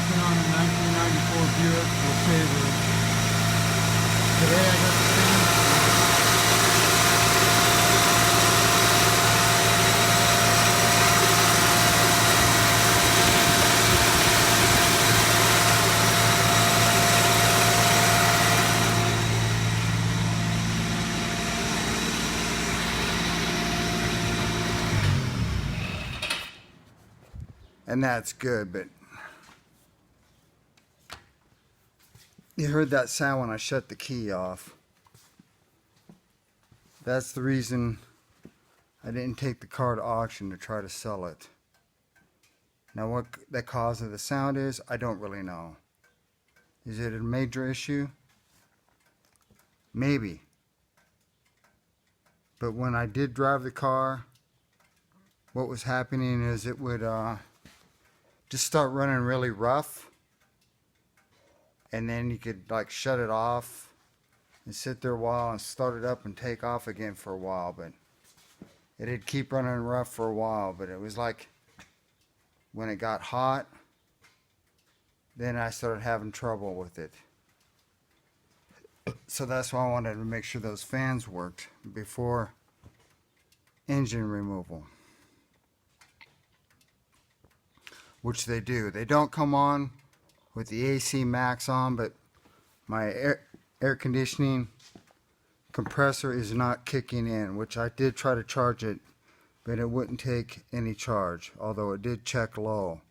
working on a 1994 Buick LeSabre. Today I got the fans. And that's good, but you heard that sound when I shut the key off. That's the reason I didn't take the car to auction to try to sell it. Now what the cause of the sound is, I don't really know. Is it a major issue? Maybe. But when I did drive the car, what was happening is it would just start running really rough, and then you could like shut it off and sit there a while and start it up and take off again for a while. But it'd keep running rough for a while, but it was like when it got hot, then I started having trouble with it. So that's why I wanted to make sure those fans worked before engine removal, which they do. They don't come on with the AC max on, but my air conditioning compressor is not kicking in, which I did try to charge it, but it wouldn't take any charge, although it did check low.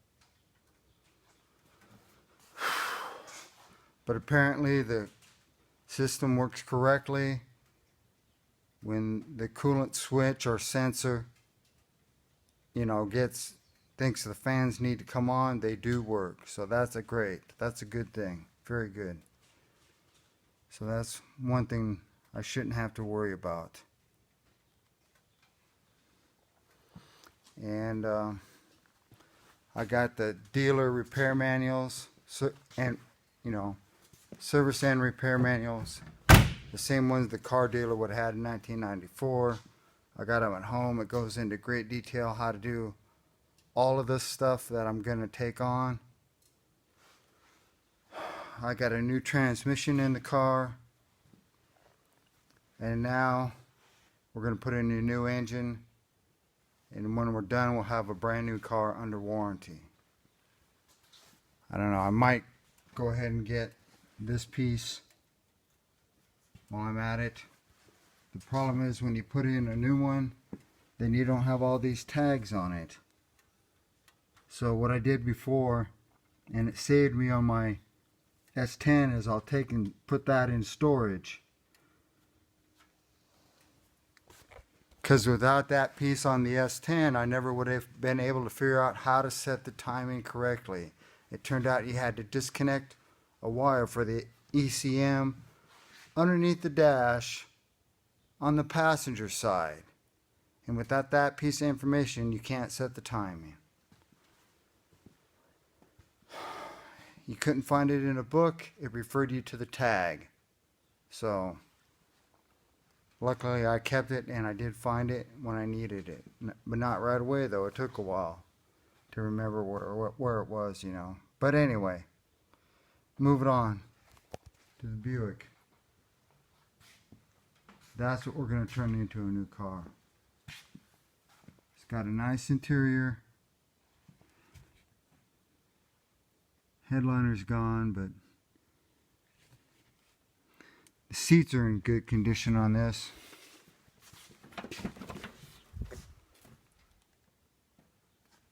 But apparently the system works correctly. When the coolant switch or sensor, thinks the fans need to come on, they do work. So that's a good thing. Very good. So that's one thing I shouldn't have to worry about. And I got the dealer repair manuals and service and repair manuals, the same ones the car dealer would have had in 1994. I got them at home. It goes into great detail how to do all of this stuff that I'm going to take on. I got a new transmission in the car, and now we're going to put in a new engine, and when we're done we'll have a brand new car under warranty. I don't know, I might go ahead and get this piece while I'm at it. The problem is when you put in a new one, then you don't have all these tags on it. So what I did before, and it saved me on my S10, is I'll take and put that in storage. Because without that piece on the S10, I never would have been able to figure out how to set the timing correctly. It turned out you had to disconnect a wire for the ECM underneath the dash on the passenger side. And without that piece of information, you can't set the timing. You couldn't find it in a book, it referred you to the tag. So luckily I kept it, and I did find it when I needed it. But not right away though, it took a while to remember where it was, But anyway, moving on to the Buick. That's what we're going to turn into a new car. It's got a nice interior. Headliner's gone, but the seats are in good condition on this.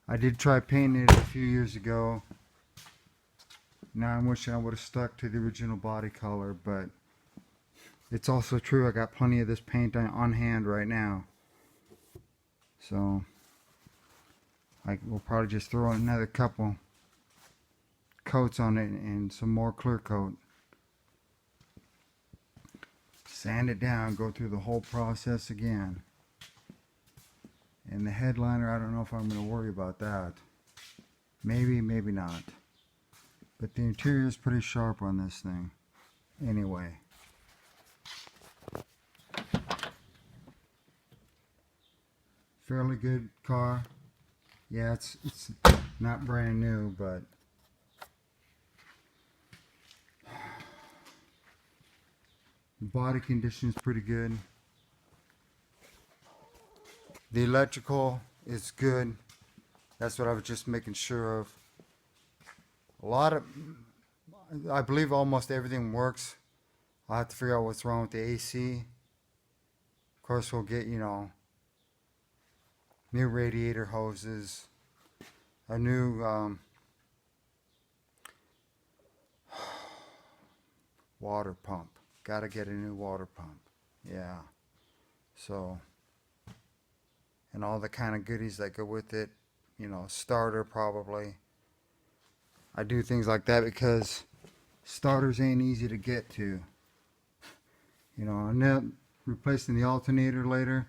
I did try painting it a few years ago. Now I'm wishing I would have stuck to the original body color, but it's also true I got plenty of this paint on hand right now. So I will probably just throw another couple coats on it and some more clear coat. Sand it down, go through the whole process again. And the headliner, I don't know if I'm going to worry about that. Maybe, maybe not. But the interior is pretty sharp on this thing. Anyway. Fairly good car. Yeah, it's not brand new, but The body condition is pretty good. The electrical is good. That's what I was just making sure of. I believe almost everything works. I'll have to figure out what's wrong with the AC. Of course, we'll get, new radiator hoses, a new water pump. Gotta get a new water pump. Yeah. So, and all the kind of goodies that go with it. Starter probably. I do things like that because starters ain't easy to get to. And then replacing the alternator later,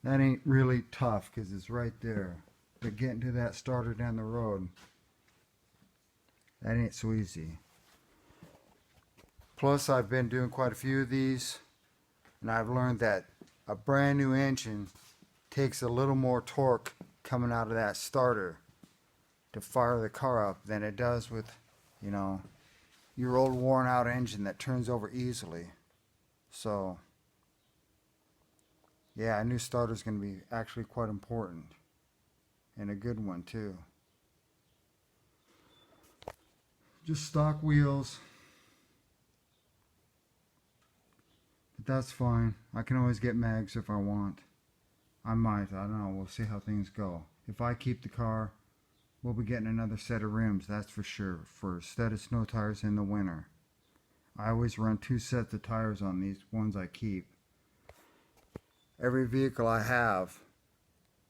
that ain't really tough because it's right there. But getting to that starter down the road, that ain't so easy. Plus, I've been doing quite a few of these, and I've learned that a brand new engine takes a little more torque coming out of that starter to fire the car up than it does with, your old worn out engine that turns over easily. So, yeah, a new starter is going to be actually quite important, and a good one too. Just stock wheels, but that's fine. I can always get mags if I want. I might, I don't know, we'll see how things go. If I keep the car, we'll be getting another set of rims, that's for sure, for studded snow tires in the winter. I always run 2 sets of tires on these ones I keep. Every vehicle I have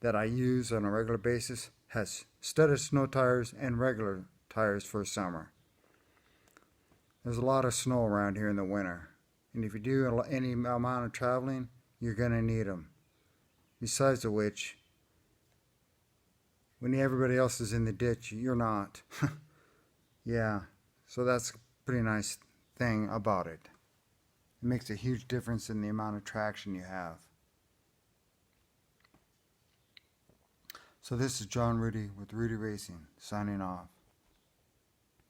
that I use on a regular basis has studded snow tires and regular tires for summer. There's a lot of snow around here in the winter, and if you do any amount of traveling, you're going to need them. Besides of which, when everybody else is in the ditch, you're not. Yeah, so that's a pretty nice thing about it. It makes a huge difference in the amount of traction you have. So this is John Rudy with Rudy Racing, signing off.